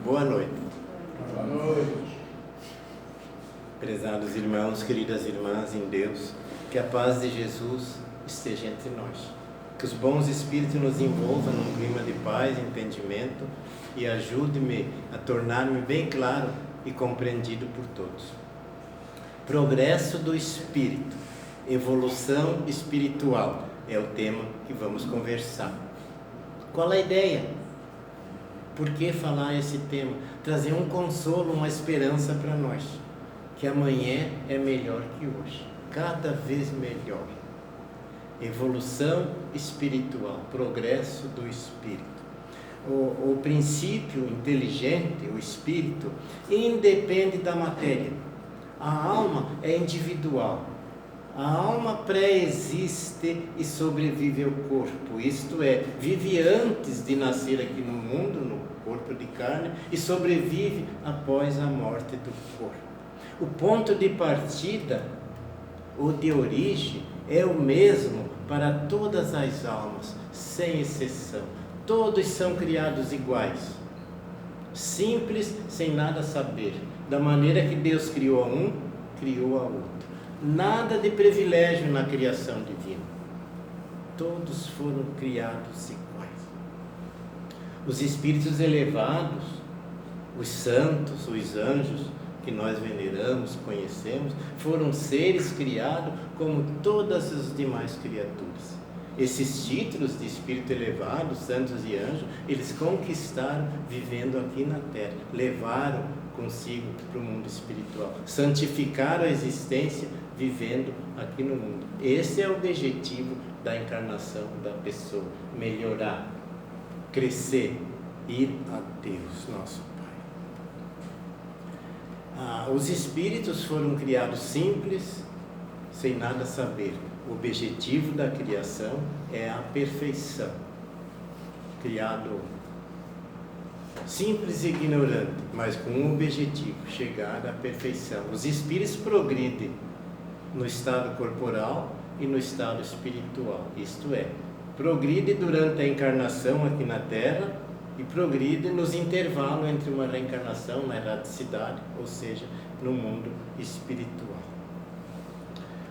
Boa noite. Boa noite. Prezados irmãos, queridas irmãs em Deus, que a paz de Jesus esteja entre nós. Que os bons espíritos nos envolvam num clima de paz, entendimento e ajude-me a tornar-me bem claro e compreendido por todos. Progresso do espírito, evolução espiritual é o tema que vamos conversar. Qual a ideia? Por que falar esse tema? Trazer um consolo, uma esperança para nós. Que amanhã é melhor que hoje. Cada vez melhor. Evolução espiritual, progresso do espírito. O princípio inteligente, o espírito, independe da matéria. A alma é individual. A alma pré-existe e sobrevive ao corpo, isto é, vive antes de nascer aqui no mundo, no corpo de carne, e sobrevive após a morte do corpo. O ponto de partida, ou de origem, é o mesmo para todas as almas, sem exceção. Todos são criados iguais, simples, sem nada saber. Da maneira que Deus criou a um, criou a outro. Nada de privilégio na criação divina. Todos foram criados iguais. Os espíritos elevados, os santos, os anjos, que nós veneramos, conhecemos, foram seres criados como todas as demais criaturas. Esses títulos de espírito elevado, santos e anjos, eles conquistaram vivendo aqui na Terra, levaram consigo para o mundo espiritual, santificaram a existência vivendo aqui no mundo. Esse é o objetivo da encarnação da pessoa, melhorar, crescer, ir a Deus, nosso Pai. Os espíritos foram criados simples, sem nada saber. O objetivo da criação é a perfeição. Criado simples e ignorante, mas com um objetivo, chegar à perfeição. Os espíritos progridem no estado corporal e no estado espiritual, isto é, progride durante a encarnação aqui na Terra e progride nos intervalos entre uma reencarnação na erraticidade, ou seja, no mundo espiritual.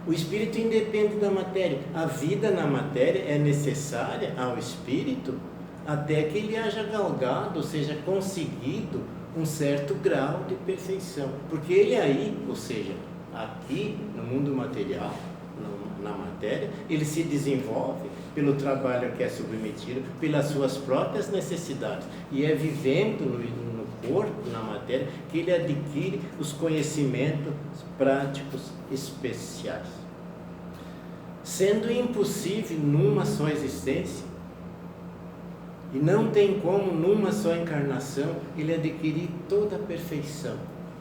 O espírito independe da matéria. A vida na matéria é necessária ao espírito até que ele haja galgado, ou seja, conseguido um certo grau de perfeição. Porque ele aí, ou seja, aqui no mundo material, na matéria, ele se desenvolve pelo trabalho que é submetido, pelas suas próprias necessidades. E é vivendo no corpo, na matéria, que ele adquire os conhecimentos práticos especiais. Sendo impossível numa só existência, e não tem como numa só encarnação ele adquirir toda a perfeição.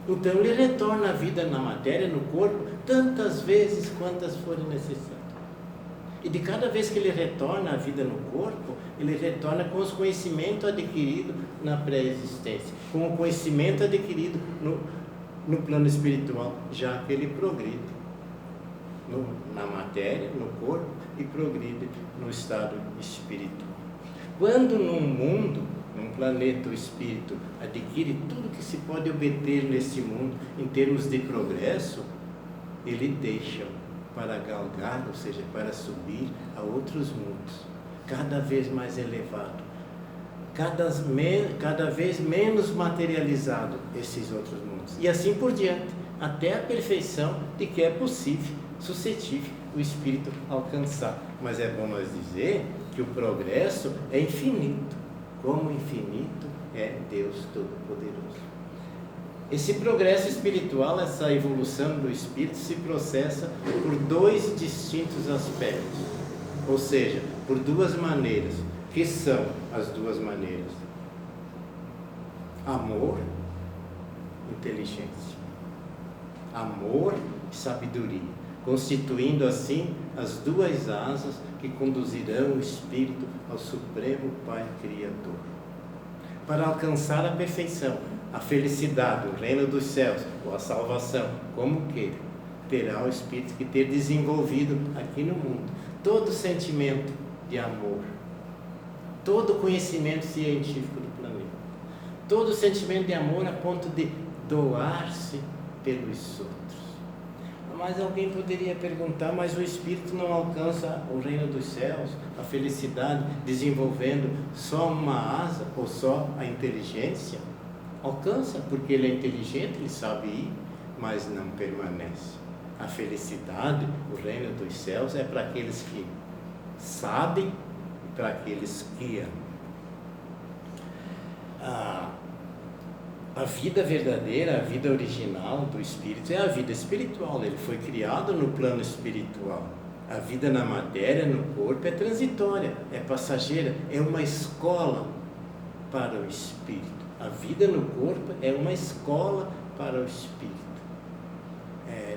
Então ele retorna à vida na matéria, no corpo, tantas vezes quantas forem necessárias. E de cada vez que ele retorna à vida no corpo, ele retorna com os conhecimentos adquiridos na pré-existência, com o conhecimento adquirido no plano espiritual, já que ele progride na matéria, no corpo, e progride no estado espiritual. Quando num mundo, num planeta, o espírito adquire tudo que se pode obter nesse mundo em termos de progresso, ele deixa para galgar, ou seja, para subir a outros mundos, cada vez mais elevado, cada vez menos materializado esses outros mundos, e assim por diante, até a perfeição de que é possível, suscetível o espírito alcançar. Mas é bom nós dizer que o progresso é infinito, como infinito é Deus Todo-Poderoso. Esse progresso espiritual, essa evolução do espírito, se processa por dois distintos aspectos, ou seja, por duas maneiras. Que são as duas maneiras? Amor, inteligência. Amor e sabedoria, constituindo assim as duas asas que conduzirão o espírito ao Supremo Pai Criador. Para alcançar a perfeição, a felicidade, o reino dos céus, ou a salvação, como queira, terá o espírito que ter desenvolvido aqui no mundo todo sentimento de amor, todo conhecimento científico do planeta, Todo sentimento de amor a ponto de doar-se pelos outros. Mas alguém poderia perguntar, mas o espírito não alcança o reino dos céus, a felicidade, desenvolvendo só uma asa ou só a inteligência? Alcança, porque ele é inteligente, ele sabe ir, mas não permanece. A felicidade, o reino dos céus, é para aqueles que sabem e para aqueles que amam. A vida verdadeira, a vida original do espírito é a vida espiritual. Ele foi criado no plano espiritual. A vida na matéria, no corpo, é transitória, é passageira, é uma escola para o espírito. A vida no corpo é uma escola para o espírito.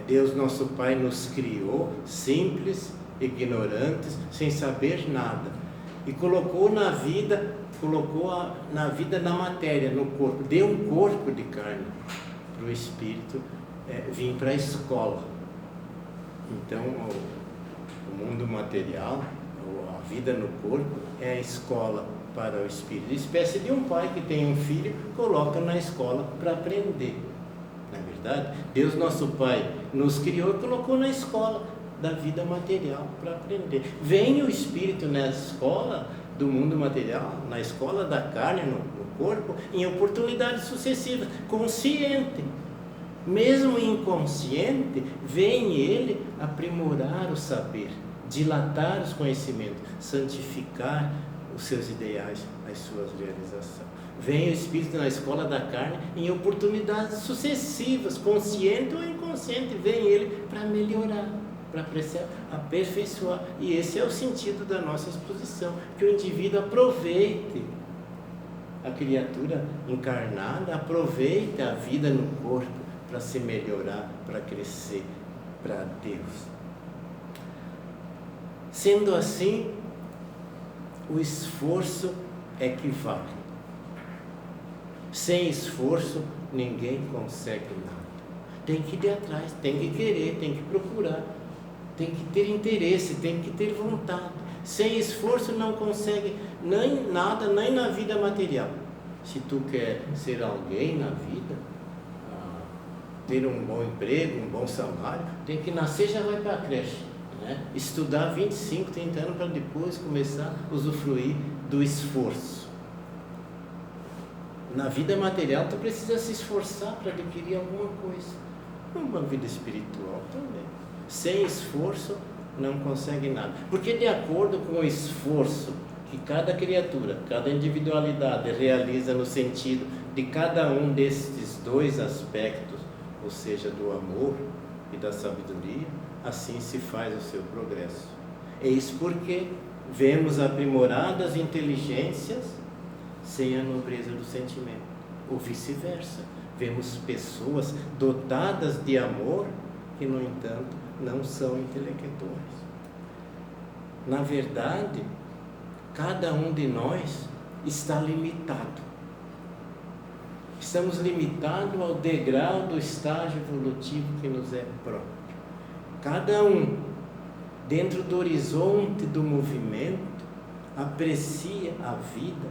Deus nosso Pai nos criou simples, ignorantes, sem saber nada, e colocou na vida na matéria, no corpo, deu um corpo de carne para o espírito vir para a escola. Então o mundo material, a vida no corpo, é a escola para o espírito, espécie de um pai que tem um filho, coloca na escola para aprender. Não é verdade? Deus nosso Pai nos criou e colocou na escola da vida material para aprender. Vem o espírito na escola do mundo material, na escola da carne, no corpo, em oportunidades sucessivas, consciente. Mesmo inconsciente, vem ele aprimorar o saber, dilatar os conhecimentos, santificar os seus ideais, as suas realizações. Vem o espírito na escola da carne em oportunidades sucessivas, consciente ou inconsciente, vem ele para melhorar, para aperfeiçoar. E esse é o sentido da nossa exposição, que o indivíduo aproveite a criatura encarnada, aproveite a vida no corpo para se melhorar, para crescer para Deus. Sendo assim, o esforço é que vale. Sem esforço, ninguém consegue nada. Tem que ir atrás, tem que querer, tem que procurar, tem que ter interesse, tem que ter vontade. Sem esforço não consegue nem nada, nem na vida material. Se tu quer ser alguém na vida, ter um bom emprego, um bom salário, tem que nascer, já vai para a creche, né? Estudar 25, 30 anos para depois começar a usufruir do esforço. Na vida material tu precisa se esforçar para adquirir alguma coisa. Uma vida espiritual também. Sem esforço não consegue nada. Porque de acordo com o esforço que cada criatura, cada individualidade realiza no sentido de cada um destes dois aspectos, ou seja, do amor e da sabedoria, assim se faz o seu progresso. Eis porque vemos aprimoradas inteligências sem a nobreza do sentimento, ou vice-versa. Vemos pessoas dotadas de amor que, no entanto, não são intelectuais. Na verdade, cada um de nós está limitado. Estamos limitados ao degrau do estágio evolutivo que nos é próprio. Cada um, dentro do horizonte do movimento, aprecia a vida,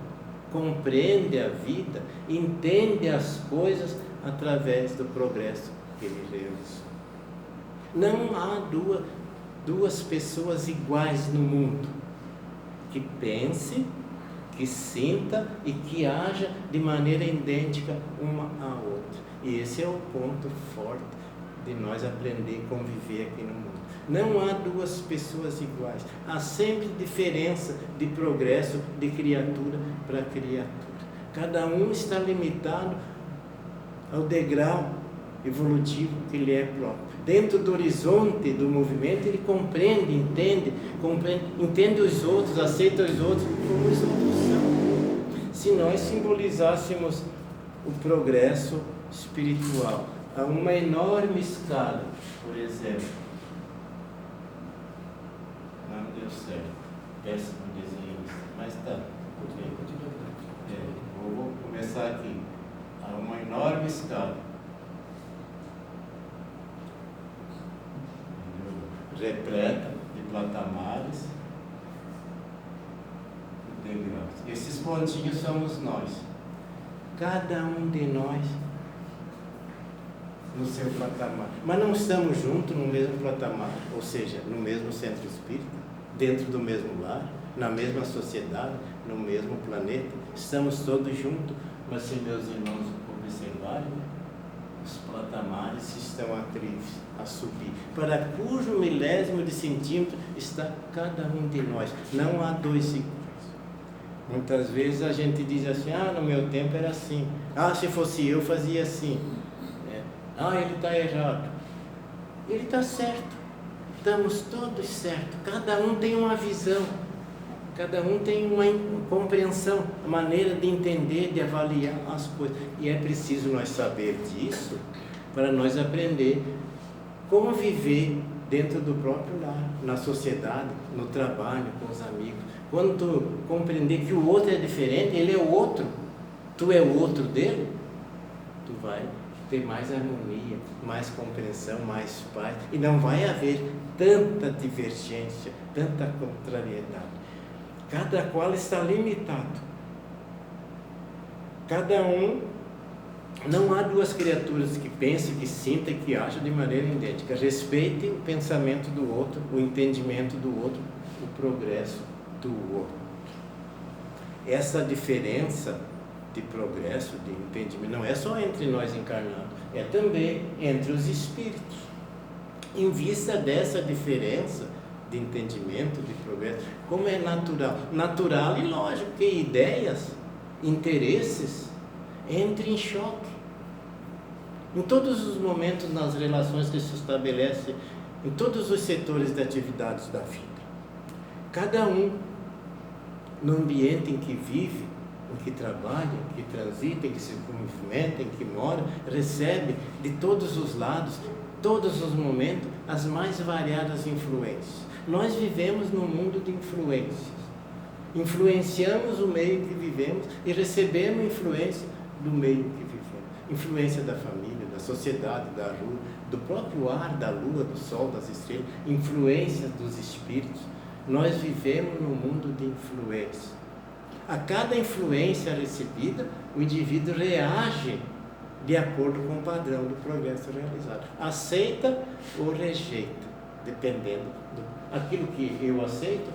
compreende a vida, entende as coisas através do progresso que ele realizou. Não há duas pessoas iguais no mundo, que pense, que sinta e que haja de maneira idêntica uma à outra. E esse é o ponto forte de nós aprender a conviver aqui no mundo. Não há duas pessoas iguais. Há sempre diferença de progresso de criatura para criatura. Cada um está limitado ao degrau evolutivo que lhe é próprio. Dentro do horizonte do movimento, ele compreende, entende os outros, aceita os outros como os outros são. Se nós simbolizássemos o progresso espiritual a uma enorme escala, por exemplo, não deu certo, péssimo desenho, mas tá, vou começar aqui, a uma enorme escala, repleta de patamares e degraus. Esses pontinhos somos nós. cada um de nós no seu patamar. Mas não estamos juntos no mesmo patamar, ou seja, no mesmo centro espírita, dentro do mesmo lar, na mesma sociedade, no mesmo planeta. Estamos todos juntos, mas se meus irmãos observarem, os patamares estão a subir. Para cujo milésimo de centímetro está cada um de nós. Não há dois iguais. Muitas vezes a gente diz assim, no meu tempo era assim. Se fosse eu, fazia assim. Ele está errado. Ele está certo. Estamos todos certos. Cada um tem uma visão. Cada um tem uma compreensão, maneira de entender, de avaliar as coisas. E é preciso nós saber disso para nós aprender como viver dentro do próprio lar, na sociedade, no trabalho, com os amigos. Quando tu compreender que o outro é diferente, ele é o outro, tu é o outro dele, tu vai ter mais harmonia, mais compreensão, mais paz. E não vai haver tanta divergência, tanta contrariedade. Cada qual está limitado. Cada um, não há duas criaturas que pensem, que sintam, que acham de maneira idêntica. Respeite o pensamento do outro, o entendimento do outro, o progresso do outro. Essa diferença de progresso, de entendimento, não é só entre nós encarnados, é também entre os espíritos. Em vista dessa diferença de entendimento, de progresso, como é natural e lógico que ideias, interesses entrem em choque em todos os momentos, nas relações que se estabelecem em todos os setores de atividades da vida. Cada um no ambiente em que vive, em que trabalha, em que transita, em que se movimenta, em que mora, recebe de todos os lados, todos os momentos, as mais variadas influências. Nós vivemos num mundo de influências. Influenciamos o meio que vivemos e recebemos influência do meio que vivemos. Influência da família, da sociedade, da rua, do próprio ar, da lua, do sol, das estrelas, influência dos espíritos. Nós vivemos num mundo de influência. A cada influência recebida, o indivíduo reage de acordo com o padrão do progresso realizado. Aceita ou rejeita, dependendo aquilo que eu aceito,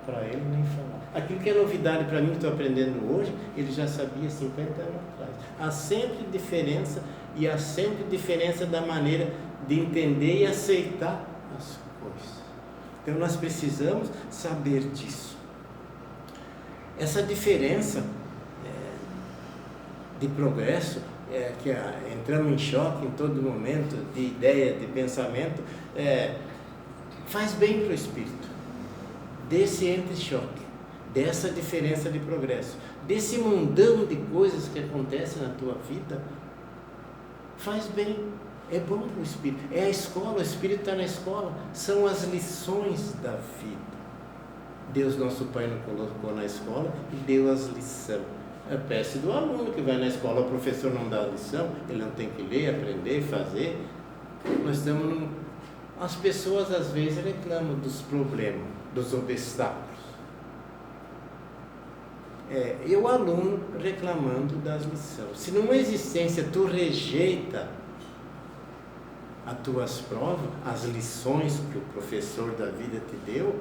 para ele nem falar. Aquilo que é novidade para mim, que estou aprendendo hoje, ele já sabia 50 anos atrás. Há sempre diferença, e há sempre diferença da maneira de entender e aceitar as coisas. Então nós precisamos saber disso. Essa diferença de progresso, que entramos em choque em todo momento, de ideia, de pensamento, faz bem para o espírito. Desse entre-choque, dessa diferença de progresso, desse mundão de coisas que acontecem na tua vida, faz bem, é bom para o espírito. É a escola, o espírito está na escola, são as lições da vida. Deus, nosso Pai, nos colocou na escola e deu as lições. É a peça do aluno que vai na escola, o professor não dá a lição, ele não tem que ler, aprender, fazer. Nós estamos As pessoas às vezes reclamam dos problemas, dos obstáculos. E o aluno reclamando das lições. Se numa existência tu rejeita as tuas provas, as lições que o professor da vida te deu,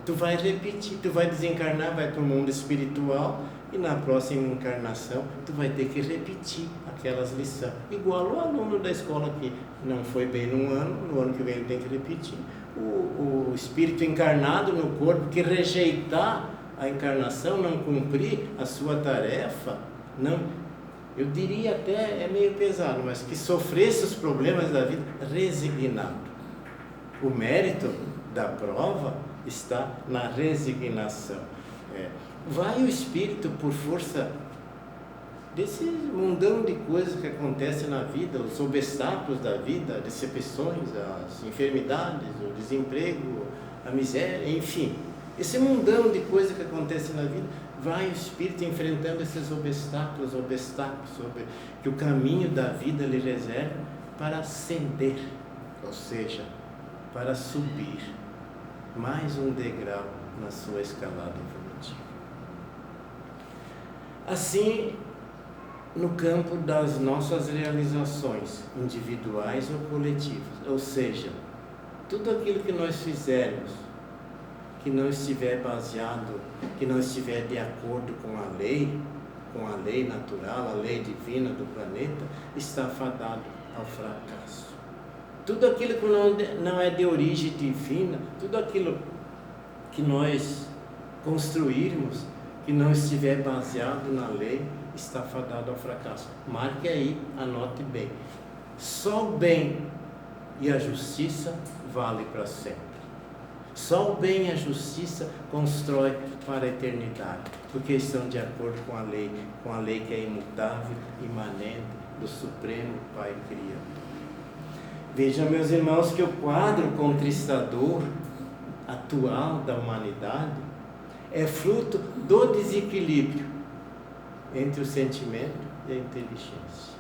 tu vai repetir, tu vai desencarnar, vai para o mundo espiritual e na próxima encarnação tu vai ter que repetir aquelas lições. Igual o aluno da escola que não foi bem no ano que vem ele tem que repetir. O espírito encarnado no corpo que rejeitar a encarnação, não cumprir a sua tarefa, não, eu diria até, é meio pesado, mas que sofresse os problemas da vida resignado. O mérito da prova está na resignação. Vai o espírito por força desse mundão de coisas que acontecem na vida, os obstáculos da vida, as decepções, as enfermidades, o desemprego, a miséria, enfim, esse mundão de coisas que acontecem na vida, vai o espírito enfrentando esses obstáculos que o caminho da vida lhe reserva para ascender, ou seja, para subir mais um degrau na sua escalada evolutiva. Assim, no campo das nossas realizações, individuais ou coletivas. Ou seja, tudo aquilo que nós fizermos, que não estiver baseado, que não estiver de acordo com a lei natural, a lei divina do planeta, está fadado ao fracasso. Tudo aquilo que não é de origem divina, tudo aquilo que nós construirmos, que não estiver baseado na lei, está fadado ao fracasso. Marque aí, anote bem. Só o bem e a justiça vale para sempre. Só o bem e a justiça constrói para a eternidade, porque estão de acordo com a lei que é imutável, imanente do Supremo Pai Criador. Vejam, meus irmãos, que o quadro contristador atual da humanidade é fruto do desequilíbrio entre o sentimento e a inteligência.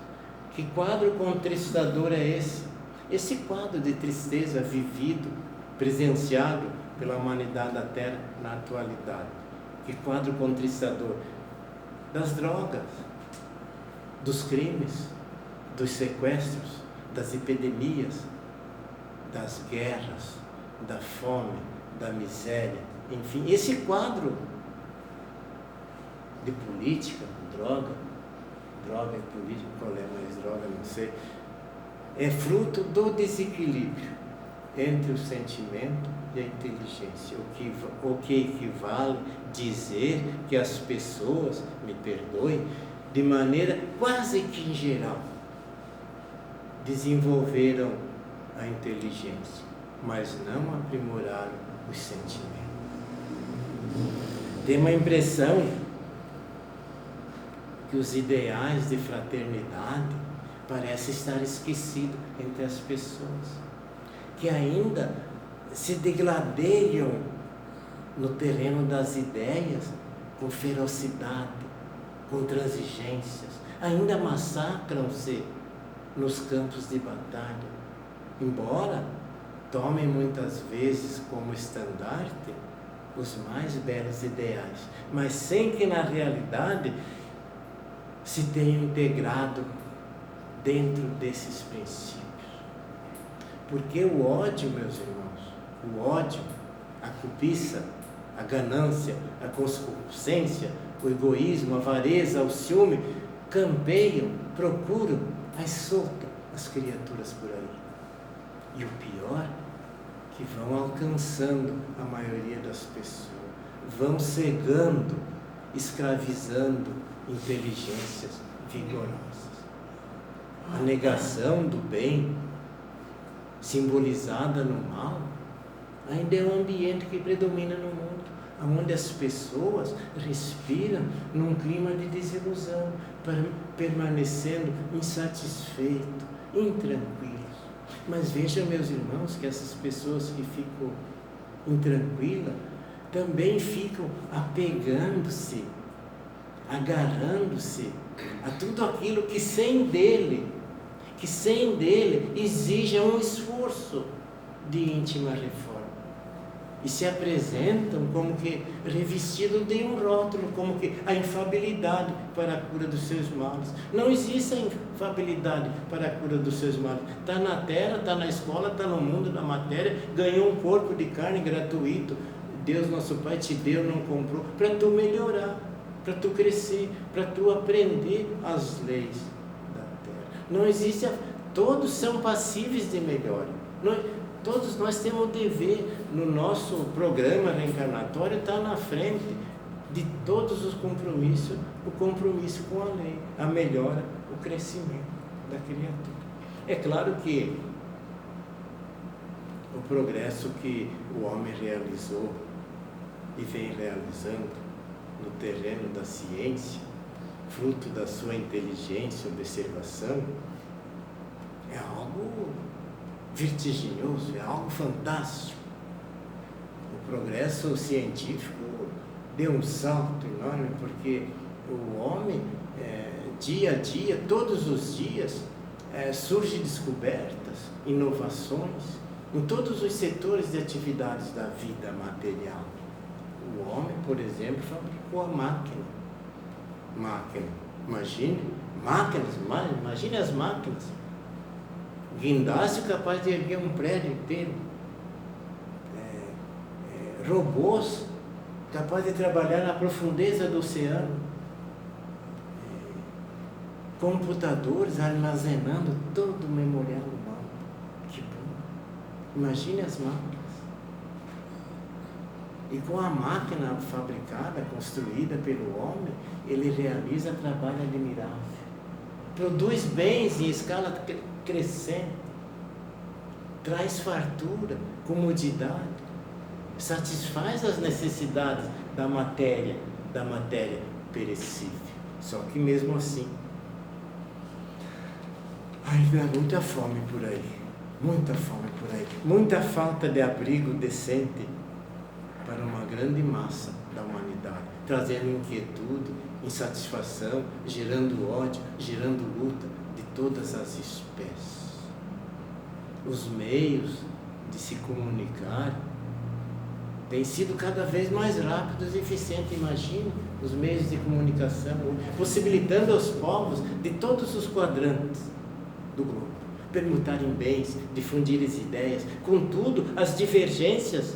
Que quadro contristador é esse? Esse quadro de tristeza vivido, presenciado pela humanidade da Terra na atualidade. Que quadro contristador? Das drogas, dos crimes, dos sequestros, das epidemias, das guerras, da fome, da miséria, enfim, esse quadro de política, droga e política, qual é mais droga, não sei, é fruto do desequilíbrio entre o sentimento e a inteligência, o que equivale dizer que as pessoas, me perdoem, de maneira quase que em geral, desenvolveram a inteligência, mas não aprimoraram os sentimentos. Tem uma impressão que os ideais de fraternidade parecem estar esquecidos entre as pessoas, que ainda se degladeiam no terreno das ideias com ferocidade, com transigências, ainda massacram-se nos campos de batalha, embora tomem muitas vezes como estandarte os mais belos ideais, mas sem que na realidade se tenham integrado dentro desses princípios. Porque o ódio, meus irmãos, o ódio, a cobiça, a ganância, a concupiscência, o egoísmo, a avareza, o ciúme, campeiam, procuram, mas soltam as criaturas por aí. E o pior, que vão alcançando a maioria das pessoas, vão cegando, escravizando inteligências vigorosas. A negação do bem, simbolizada no mal, ainda é um ambiente que predomina no mundo, onde as pessoas respiram num clima de desilusão, permanecendo insatisfeitos, intranquilos. Mas vejam, meus irmãos, que essas pessoas que ficam intranquilas também ficam apegando-se, agarrando-se a tudo aquilo que sem dele exige um esforço de íntima reforma. E se apresentam como que revestidos de um rótulo, como que a infabilidade para a cura dos seus males. Não existe a infabilidade para a cura dos seus males. Está na terra, está na escola, está no mundo da matéria, ganhou um corpo de carne gratuito. Deus, nosso Pai, te deu, não comprou, para tu melhorar, para tu crescer, para tu aprender as leis da terra. Não existe, todos são passíveis de melhora. Todos nós temos o dever, no nosso programa reencarnatório, está na frente de todos os compromissos, o compromisso com a lei, a melhora, o crescimento da criatura. É claro que o progresso que o homem realizou e vem realizando no terreno da ciência, fruto da sua inteligência e observação, é algo vertiginoso, é algo fantástico. O progresso científico deu um salto enorme, porque o homem, dia a dia, todos os dias, surgem descobertas, inovações, em todos os setores de atividades da vida material. O homem, por exemplo, fabricou a máquina, Imagine máquinas, imagine as máquinas. Guindaste capaz de erguer um prédio inteiro. Robôs capazes de trabalhar na profundeza do oceano. Computadores armazenando todo o memorial humano. Que bom! Imagine as máquinas. E com a máquina fabricada, construída pelo homem, ele realiza trabalho admirável. Produz bens em escala crescente. Traz fartura, comodidade. Satisfaz as necessidades da matéria perecível. Só que mesmo assim, ainda há muita fome por aí. Muita fome por aí. Muita falta de abrigo decente para uma grande massa da humanidade, trazendo inquietude, insatisfação, gerando ódio, gerando luta de todas as espécies. Os meios de se comunicar têm sido cada vez mais rápidos e eficientes. Imagine os meios de comunicação, possibilitando aos povos de todos os quadrantes do globo permutarem bens, difundirem ideias. Contudo, as divergências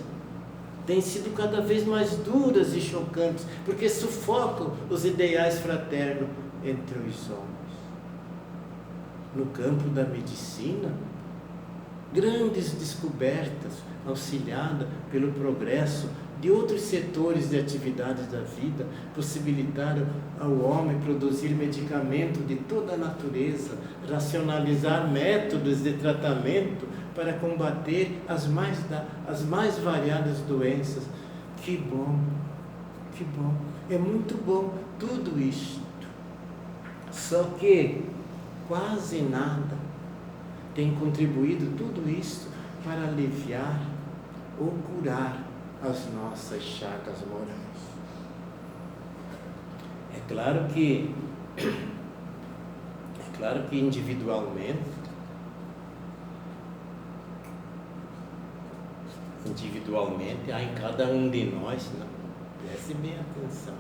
têm sido cada vez mais duras e chocantes, porque sufocam os ideais fraternos entre os homens. No campo da medicina, grandes descobertas, auxiliadas pelo progresso de outros setores de atividades da vida, possibilitaram ao homem produzir medicamentos de toda a natureza, racionalizar métodos de tratamento para combater as mais variadas doenças. Que bom, é muito bom tudo isto. Só que quase nada tem contribuído tudo isso para aliviar ou curar as nossas chagas morais. É claro que individualmente há em cada um de nós, preste bem atenção,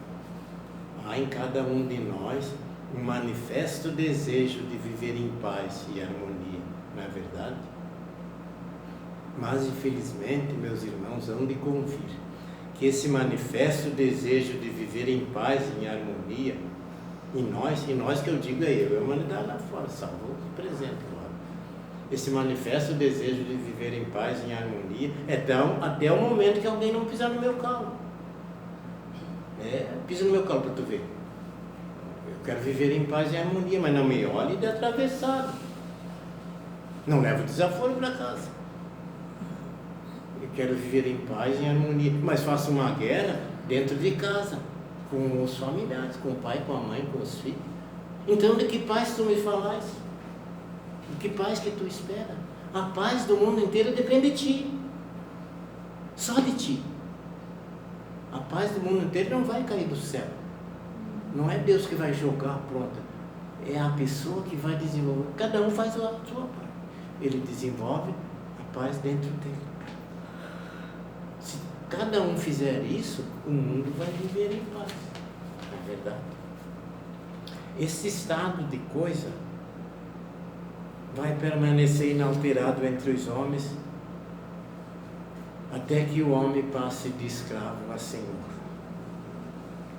há em cada um de nós um manifesto desejo de viver em paz e harmonia, não é verdade? Mas, infelizmente, meus irmãos, hão de convir que esse manifesto desejo de viver em paz e em harmonia, em nós que eu digo é eu, a humanidade lá fora, salvo o presente, claro. Esse manifesto desejo de viver em paz e em harmonia é até o momento que alguém não pisar no meu calo. Pisa no meu calo para tu ver. Eu quero viver em paz e em harmonia, mas não me olhe de atravessado. Não levo desaforo para casa. Eu quero viver em paz e em harmonia, mas faço uma guerra dentro de casa, com os familiares, com o pai, com a mãe, com os filhos. Então, de que paz tu me falas? De que paz que tu espera? A paz do mundo inteiro depende de ti. Só de ti. A paz do mundo inteiro não vai cair do céu. Não é Deus que vai jogar pronta. É a pessoa que vai desenvolver. Cada um faz a sua parte. Ele desenvolve a paz dentro dele. Se cada um fizer isso, o mundo vai viver em paz. É verdade. Esse estado de coisa vai permanecer inalterado entre os homens até que o homem passe de escravo a senhor.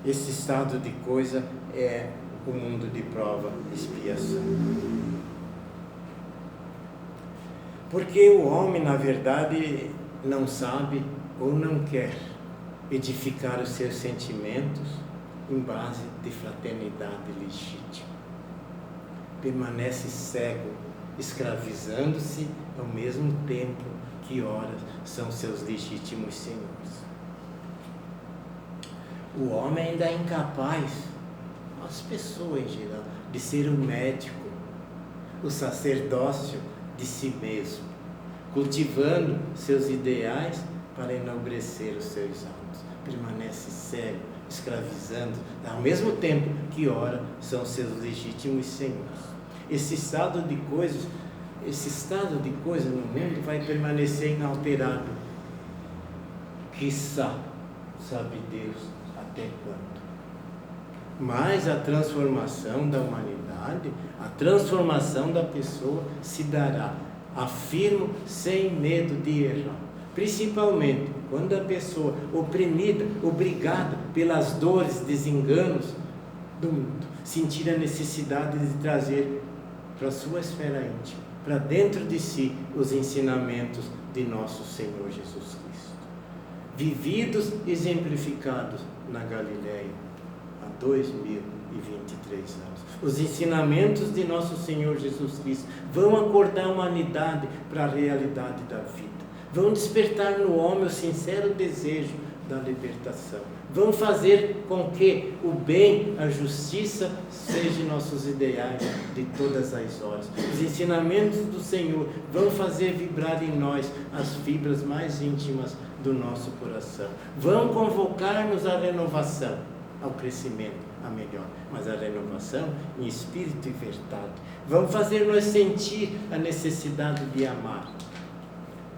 Esse estado de coisa é o mundo de prova e expiação. Porque o homem, na verdade, não sabe ou não quer edificar os seus sentimentos em base de fraternidade legítima. Permanece cego, escravizando-se ao mesmo tempo que ora são seus legítimos senhores. O homem ainda é incapaz, as pessoas em geral, de ser o médico, o sacerdócio de si mesmo, cultivando seus ideais para enobrecer os seus atos. Permanece cego, escravizando, ao mesmo tempo que ora são seus legítimos senhores. Esse estado de coisas no mundo vai permanecer inalterado. Quiçá, sabe Deus até quando. mas a transformação da humanidade, a transformação da pessoa se dará, afirmo, sem medo de errar. Principalmente quando a pessoa oprimida, obrigada pelas dores, desenganos do mundo, sentir a necessidade de trazer para a sua esfera íntima, para dentro de si, os ensinamentos de nosso Senhor Jesus Cristo, vividos, exemplificados na Galileia há 2023 anos. Os ensinamentos de nosso Senhor Jesus Cristo vão acordar a humanidade para a realidade da vida, vão despertar no homem o sincero desejo da libertação, vão fazer com que o bem, a justiça sejam nossos ideais de todas as horas. Os ensinamentos do Senhor vão fazer vibrar em nós as fibras mais íntimas do nosso coração, vão convocar-nos à renovação, ao crescimento, a melhor, mas a renovação em espírito e verdade, vão fazer-nos sentir a necessidade de amar,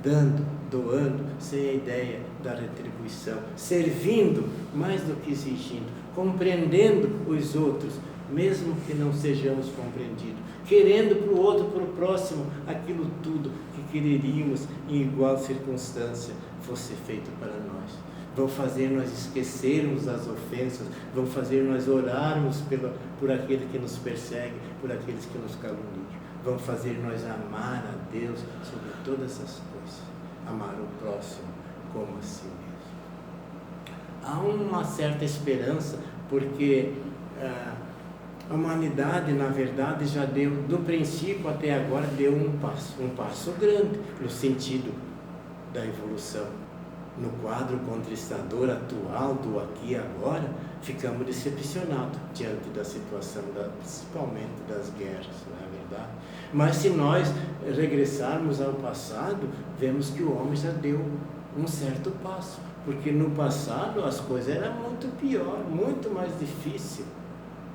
dando, doando, sem a ideia da retribuição, servindo mais do que exigindo, compreendendo os outros, mesmo que não sejamos compreendidos, querendo para o outro, para o próximo, aquilo tudo que quereríamos em igual circunstância fosse feito para nós. Vão fazer nós esquecermos as ofensas, vão fazer nós orarmos por aquele que nos persegue, por aqueles que nos caluniam, vão fazer nós amar a Deus sobre todas as coisas, amar o próximo como a si mesmo. Há uma certa esperança, porque a humanidade, na verdade, já deu, do princípio até agora, deu um passo grande no sentido da evolução. No quadro contristador atual do aqui e agora, ficamos decepcionados diante da situação, principalmente das guerras, não é verdade? Mas se nós regressarmos ao passado, vemos que o homem já deu um certo passo, porque no passado as coisas eram muito pior, muito mais difícil,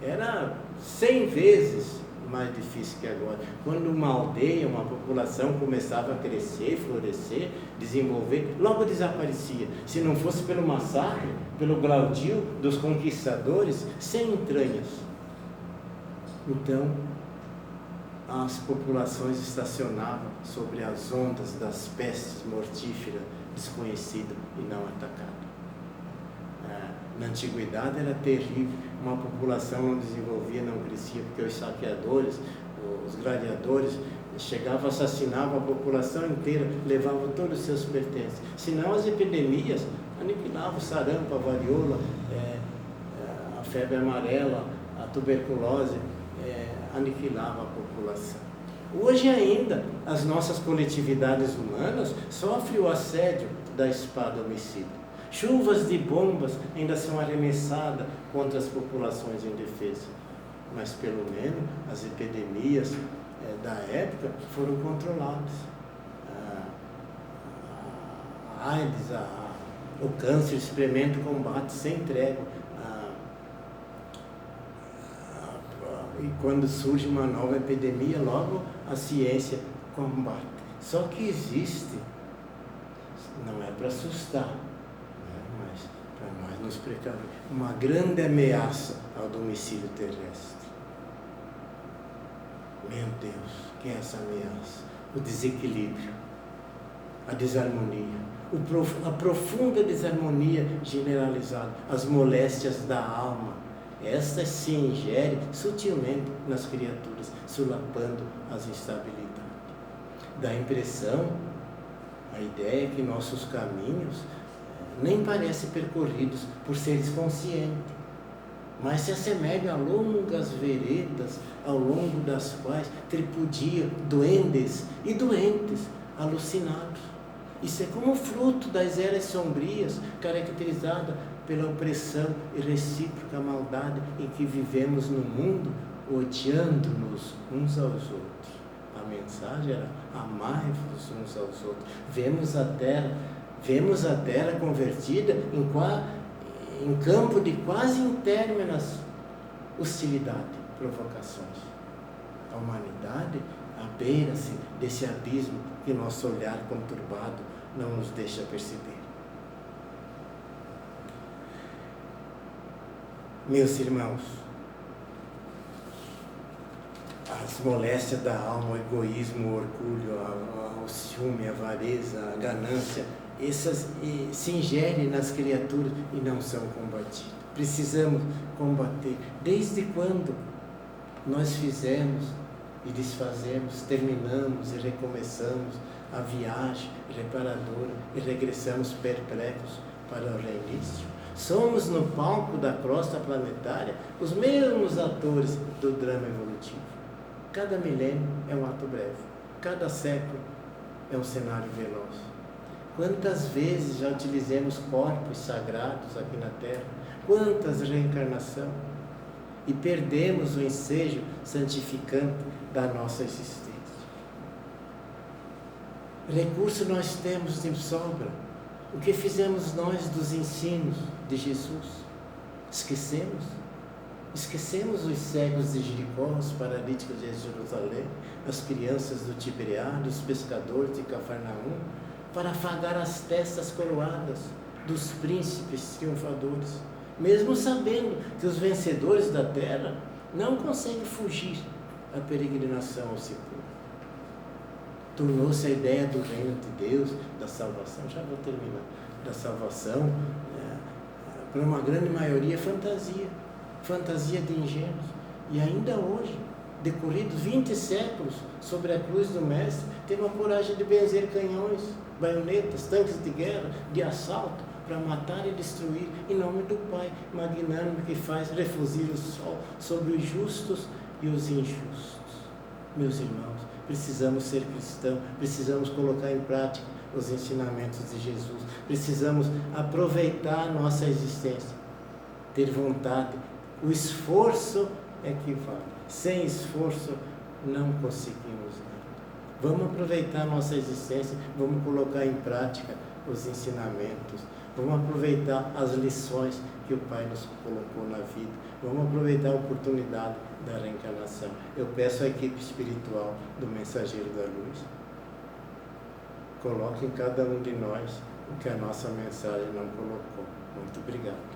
era 100 vezes mais difícil que agora. Quando uma aldeia, uma população começava a crescer, florescer, desenvolver, logo desaparecia. Se não fosse pelo massacre, pelo gladio dos conquistadores, sem entranhas. Então, as populações estacionavam sobre as ondas das pestes mortíferas, desconhecidas e não atacadas. Na antiguidade era terrível, uma população não desenvolvia, não crescia, porque os saqueadores, os gladiadores, chegavam, assassinavam a população inteira, levavam todos os seus pertences. Senão as epidemias aniquilavam o sarampo, a varíola, a febre amarela, a tuberculose, aniquilavam a população. Hoje ainda, as nossas coletividades humanas sofrem o assédio da espada homicida. Chuvas de bombas ainda são arremessadas contra as populações indefesas, mas pelo menos as epidemias da época foram controladas. A AIDS, o câncer, experimento, combate sem trégua. E quando surge uma nova epidemia, logo a ciência combate. Só que existe, não é para assustar, para nós nos precaver, uma grande ameaça ao domicílio terrestre. Meu Deus, que é essa ameaça? O desequilíbrio, a desarmonia, a profunda desarmonia generalizada, as moléstias da alma. Estas se ingerem sutilmente nas criaturas, solapando as instabilidades. Dá a impressão, a ideia é que nossos caminhos nem parecem percorridos por seres conscientes, mas se assemelham a longas veredas, ao longo das quais tripudiam duendes e doentes, alucinados. Isso é como fruto das eras sombrias, caracterizada pela opressão e recíproca maldade em que vivemos no mundo, odiando-nos uns aos outros. A mensagem era: amai-vos uns aos outros. Vemos a terra convertida em campo de quase intérminas hostilidade, provocações. A humanidade abeira-se desse abismo que nosso olhar conturbado não nos deixa perceber. Meus irmãos, as moléstias da alma, o egoísmo, o orgulho, o ciúme, a avareza, a ganância, essas se ingerem nas criaturas e não são combatidas. Precisamos combater. Desde quando nós fizemos e desfazemos, terminamos e recomeçamos a viagem reparadora e regressamos perplexos para o reinício? Somos no palco da crosta planetária os mesmos atores do drama evolutivo. Cada milênio é um ato breve, cada século é um cenário veloz. Quantas vezes já utilizamos corpos sagrados aqui na Terra? Quantas reencarnações? E perdemos o ensejo santificante da nossa existência. Recurso nós temos de sobra. O que fizemos nós dos ensinos de Jesus? Esquecemos? Esquecemos os cegos de Jericó, os paralíticos de Jerusalém, as crianças do Tiberiade, os pescadores de Cafarnaum, para afagar as testas coroadas dos príncipes triunfadores, mesmo sabendo que os vencedores da terra não conseguem fugir à peregrinação ao sepulcro. Tornou-se a ideia do reino de Deus, da salvação, já vou terminar, da salvação, para uma grande maioria, fantasia de ingênuos. E ainda hoje, decorridos 20 séculos sobre a cruz do Mestre, teve a coragem de benzer canhões, baionetas, tanques de guerra, de assalto, para matar e destruir, em nome do Pai magnânimo que faz refulgir o sol sobre os justos e os injustos. Meus irmãos, precisamos ser cristãos, precisamos colocar em prática os ensinamentos de Jesus, precisamos aproveitar a nossa existência, ter vontade. O esforço é que vale. Sem esforço não conseguimos nada. Vamos aproveitar a nossa existência, vamos colocar em prática os ensinamentos, vamos aproveitar as lições que o Pai nos colocou na vida, vamos aproveitar a oportunidade da reencarnação. Eu peço à equipe espiritual do Mensageiro da Luz, coloque em cada um de nós o que a nossa mensagem não colocou. Muito obrigado.